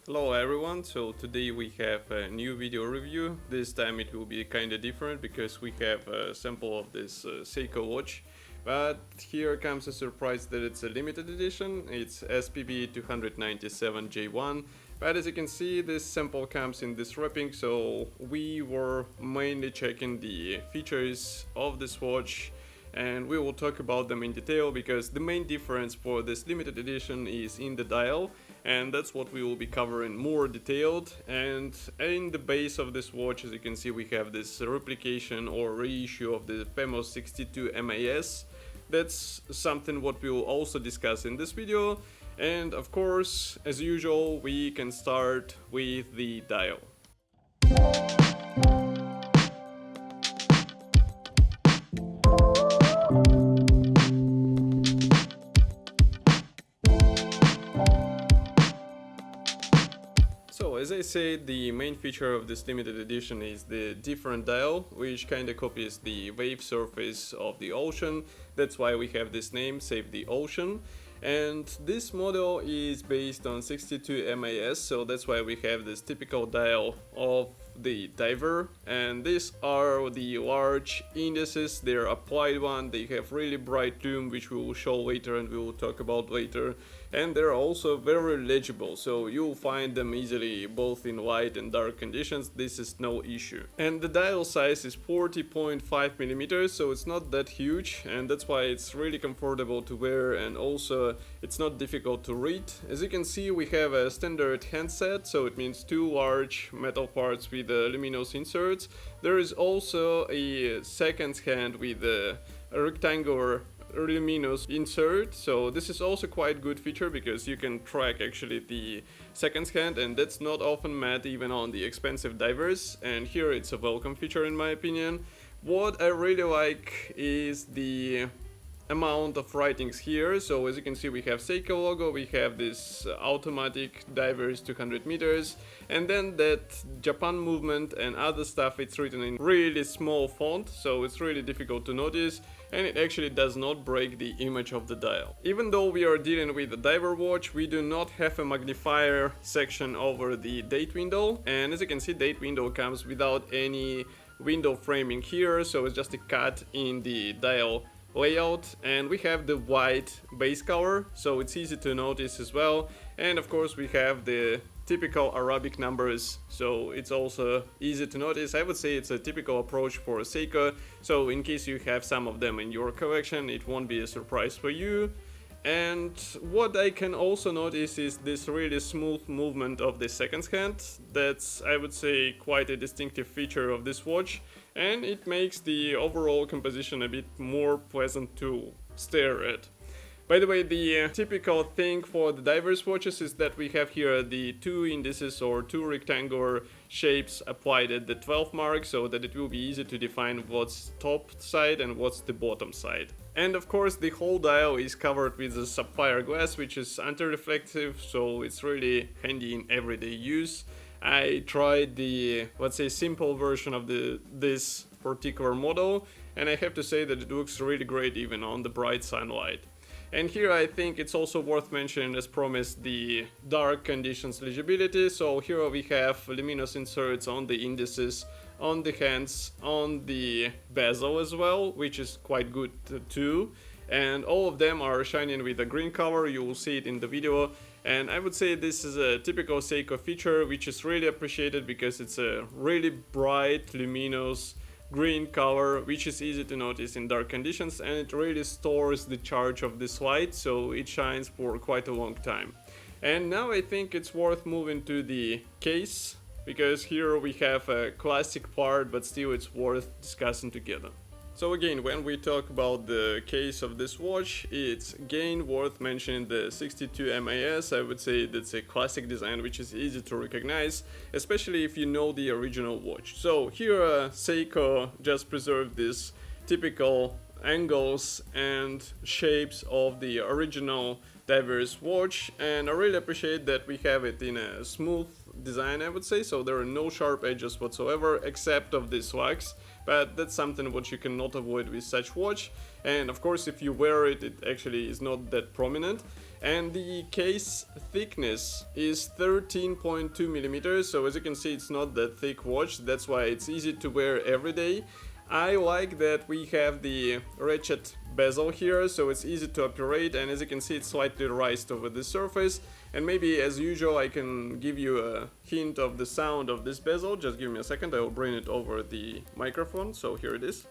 Hello everyone, so today we have a new video review. This time it will be kinda different because we have a sample of this Seiko watch. But here comes a surprise that it's a limited edition. It's SPB297J1. But as you can see, this sample comes in this wrapping, so we were mainly checking the features of this watch. And we will talk about them in detail because the main difference for this limited edition is in the dial, and that's what we will be covering more detailed. And in the base of this watch, as you can see, we have this replication or reissue of the famous 62 MAS. That's something what we will also discuss in this video. And of course, as usual, we can start with the dial. So as I said, the main feature of this limited edition is the different dial, which kinda copies the wave surface of the ocean. That's why we have this name, Save the Ocean. And this model is based on 62 MAS, so that's why we have this typical dial of the diver. And these are the large indices, they're applied one, they have really bright lume, which we will show later and we will talk about later. And they're also very legible, so you'll find them easily both in light and dark conditions. This is no issue. And the dial size is 40.5 millimeters, so it's not that huge, and that's why it's really comfortable to wear, and also it's not difficult to read. As you can see, we have a standard handset, so it means two large metal parts with luminous inserts. There is also a second hand with a rectangular luminous insert, so this is also quite good feature because you can track actually the second hand, and that's not often met even on the expensive divers, and here it's a welcome feature in my opinion. What I really like is the amount of writings here. So as you can see, we have Seiko logo, we have this automatic divers 200 meters, and then that Japan movement and other stuff, it's written in really small font, so it's really difficult to notice, and it actually does not break the image of the dial. Even though we are dealing with a diver watch, we do not have a magnifier section over the date window, and as you can see, date window comes without any window framing here, so it's just a cut in the dial layout. And we have the white base color, so it's easy to notice as well. And of course we have the typical Arabic numbers, so it's also easy to notice. I would say it's a typical approach for Seiko, so in case you have some of them in your collection, it won't be a surprise for you. And what I can also notice is this really smooth movement of the second hand. That's, I would say, quite a distinctive feature of this watch, and it makes the overall composition a bit more pleasant to stare at. By the way, the typical thing for the divers watches is that we have here the two indices or two rectangular shapes applied at the 12 mark, so that it will be easy to define what's top side and what's the bottom side. And of course the whole dial is covered with a sapphire glass, which is anti-reflective, so it's really handy in everyday use. I tried the, let's say, simple version of this particular model, and I have to say that it looks really great even on the bright sunlight. And here I think it's also worth mentioning, as promised, the dark conditions legibility. So here we have luminous inserts on the indices, on the hands, on the bezel as well, which is quite good too. And all of them are shining with a green color, you will see it in the video. And I would say this is a typical Seiko feature, which is really appreciated because it's a really bright, luminous green color, which is easy to notice in dark conditions, and it really stores the charge of this light, so it shines for quite a long time. And now I think it's worth moving to the case, because here we have a classic part, but still it's worth discussing together. So again, when we talk about the case of this watch, it's again worth mentioning the 62 MAS. I would say that's a classic design which is easy to recognize, especially if you know the original watch. So here Seiko just preserved these typical angles and shapes of the original divers watch, and I really appreciate that we have it in a smooth design, I would say, so there are no sharp edges whatsoever except of the slugs. But that's something what you cannot avoid with such watch, and of course if you wear it, it actually is not that prominent. and the case thickness is 13.2 millimeters. So as you can see, it's not that thick watch, that's why it's easy to wear every day. I like that we have the ratchet bezel here, so it's easy to operate, and as you can see, it's slightly raised over the surface. And maybe as usual I can give you a hint of the sound of this bezel. Just give me a second, I will bring it over the microphone. So here it is.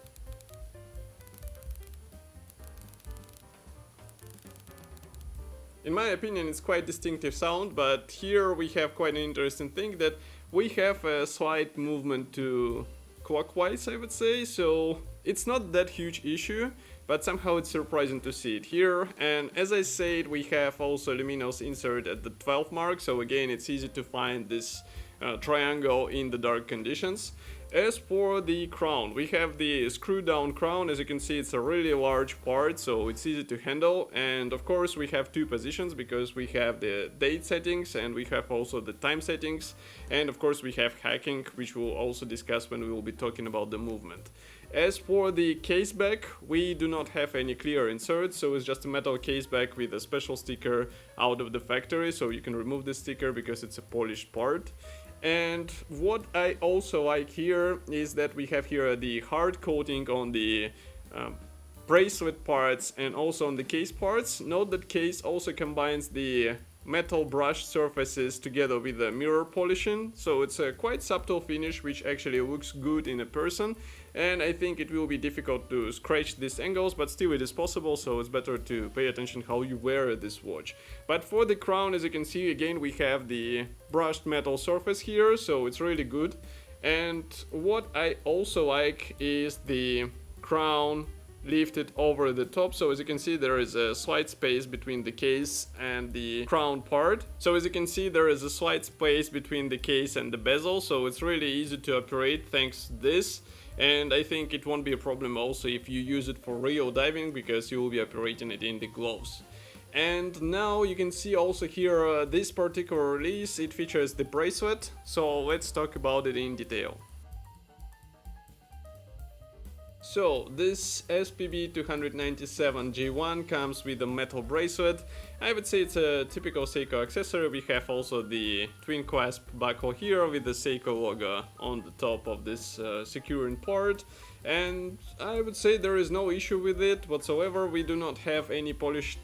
In my opinion, it's quite distinctive sound, but here we have quite an interesting thing, that we have a slight movement to clockwise, I would say, so it's not that huge issue, but somehow it's surprising to see it here. And as I said, we have also luminous insert at the 12 mark, so again it's easy to find this triangle in the dark conditions. As for the crown, we have the screw down crown. As you can see, it's a really large part, so it's easy to handle. And of course we have two positions, because we have the date settings and we have also the time settings, and of course we have hacking, which we'll also discuss when we will be talking about the movement. As for the case back, we do not have any clear inserts, so it's just a metal case back with a special sticker out of the factory, so you can remove the sticker because it's a polished part. And what I also like here is that we have here the hard coating on the bracelet parts and also on the case parts. Note that case also combines the metal brushed surfaces together with the mirror polishing, so it's a quite subtle finish which actually looks good in a person, and I think it will be difficult to scratch these angles, but still it is possible, so it's better to pay attention how you wear this watch. But for the crown, as you can see, again we have the brushed metal surface here, so it's really good. And what I also like is the crown lifted over the top, so as you can see there is a slight space between the case and the crown part. So as you can see there is a slight space between the case and the bezel, so it's really easy to operate thanks to this. And I think it won't be a problem also if you use it for real diving, because you will be operating it in the gloves. And now you can see also here this particular release, it features the bracelet, so let's talk about it in detail. So this SPB297J1 comes with a metal bracelet. I would say it's a typical Seiko accessory. We have also the twin clasp buckle here with the Seiko logo on the top of this securing part. And I would say there is no issue with it whatsoever. We do not have any polished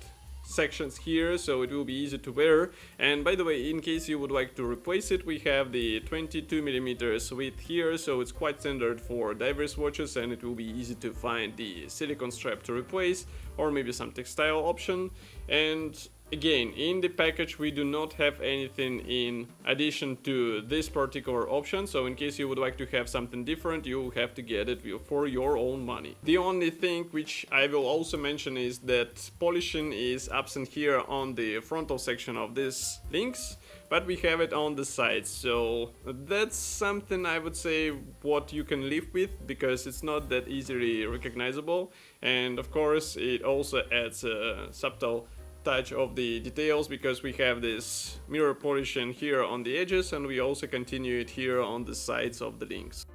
sections here, so it will be easy to wear. And by the way, in case you would like to replace it, we have the 22mm width here, so it's quite standard for divers watches, and it will be easy to find the silicone strap to replace, or maybe some textile option. And again, in the package we do not have anything in addition to this particular option, so in case you would like to have something different, you will have to get it for your own money. The only thing which I will also mention is that polishing is absent here on the frontal section of these links, but we have it on the sides, so that's something I would say what you can live with, because it's not that easily recognizable. And of course it also adds a subtle touch of the details, because we have this mirror polishing here on the edges, and we also continue it here on the sides of the links.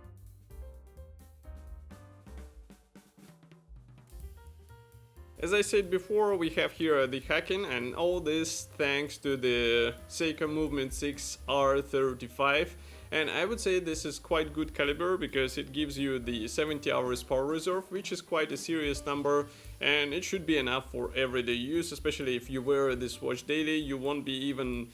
As I said before, we have here the hacking, and all this thanks to the Seiko Movement 6R35. And I would say this is quite good caliber, because it gives you the 70 hours power reserve, which is quite a serious number, and it should be enough for everyday use. Especially if you wear this watch daily, you won't be even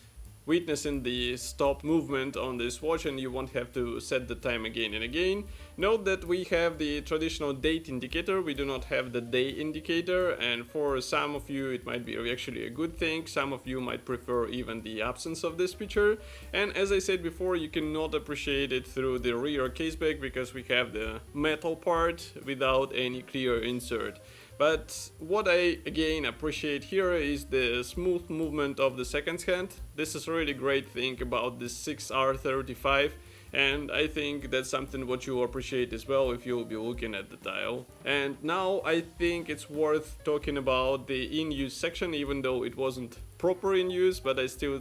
witnessing the stop movement on this watch, and you won't have to set the time again and again. Note that we have the traditional date indicator, we do not have the day indicator, and for some of you it might be actually a good thing. Some of you might prefer even the absence of this feature. And as I said before, you cannot appreciate it through the rear caseback, because we have the metal part without any clear insert. But what I again appreciate here is the smooth movement of the seconds hand. This is a really great thing about this 6R35, and I think that's something what you'll appreciate as well if you'll be looking at the dial. And now I think it's worth talking about the in-use section, even though it wasn't proper in use, but I still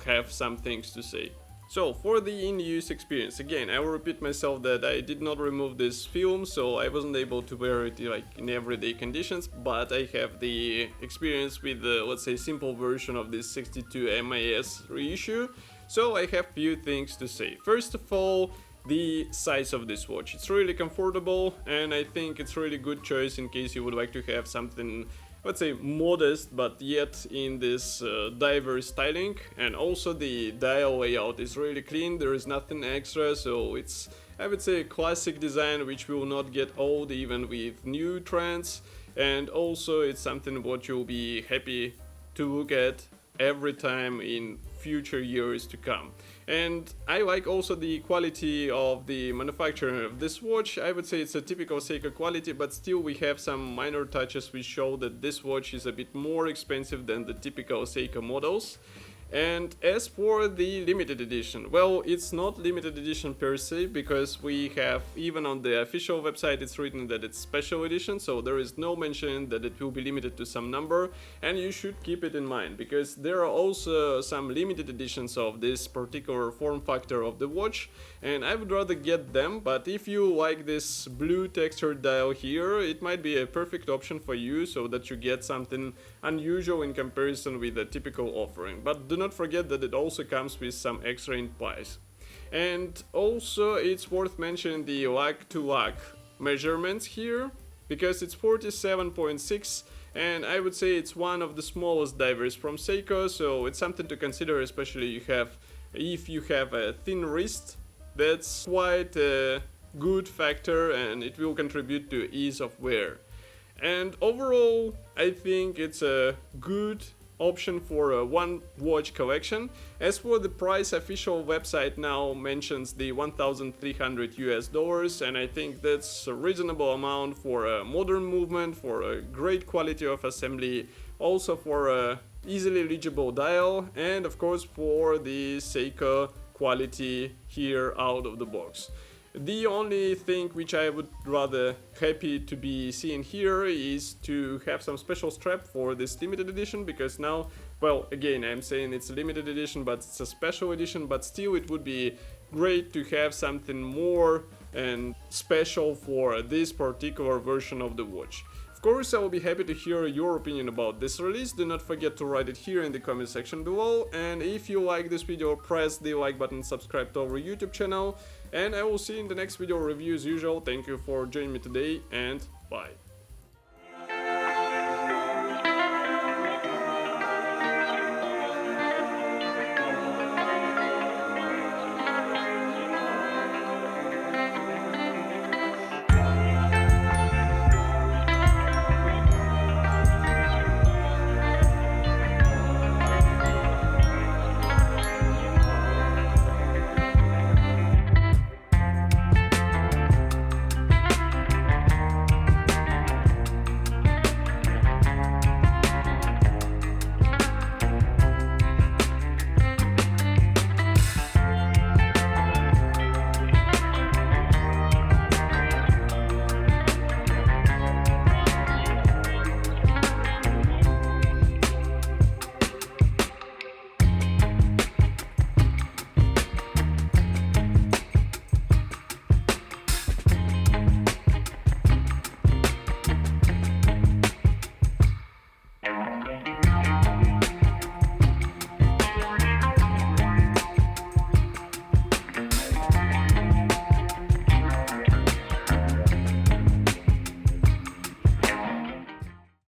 have some things to say. So for the in-use experience, again, I will repeat myself that I did not remove this film, so I wasn't able to wear it like in everyday conditions, but I have the experience with the, let's say, simple version of this 62 MIS reissue, so I have few things to say. First of all, the size of this watch. It's really comfortable, and I think it's really good choice in case you would like to have something, let's say, modest but yet in this diverse styling. And also the dial layout is really clean, there is nothing extra, so it's, I would say, a classic design which will not get old even with new trends. And also it's something what you'll be happy to look at every time in future years to come. And I like also the quality of the manufacturing of this watch. I would say it's a typical Seiko quality, but still we have some minor touches which show that this watch is a bit more expensive than the typical Seiko models. And as for the limited edition, well, it's not limited edition per se, because we have, even on the official website, it's written that it's special edition, so there is no mention that it will be limited to some number, and you should keep it in mind, because there are also some limited editions of this particular form factor of the watch, and I would rather get them. But if you like this blue textured dial here, it might be a perfect option for you, so that you get something unusual in comparison with the typical offering. But do not forget that it also comes with some extra in price. And also it's worth mentioning the lug to lug measurements here, because it's 47.6, and I would say it's one of the smallest divers from Seiko, so it's something to consider, especially if you have a thin wrist. That's quite a good factor, and it will contribute to ease of wear. And overall, I think it's a good option for a one watch collection. As for the price, official website now mentions the $1,300 and I think that's a reasonable amount for a modern movement, for a great quality of assembly, also for a easily legible dial, and of course for the Seiko quality here out of the box. The only thing which I would rather happy to be seeing here is to have some special strap for this limited edition, because now, well, again, I'm saying it's a limited edition, but it's a special edition, but still it would be great to have something more and special for this particular version of the watch. Of course, I will be happy to hear your opinion about this release. Do not forget to write it here in the comment section below, and if you like this video, press the like button, subscribe to our YouTube channel, and I will see you in the next video review as usual. Thank you for joining me today, and bye.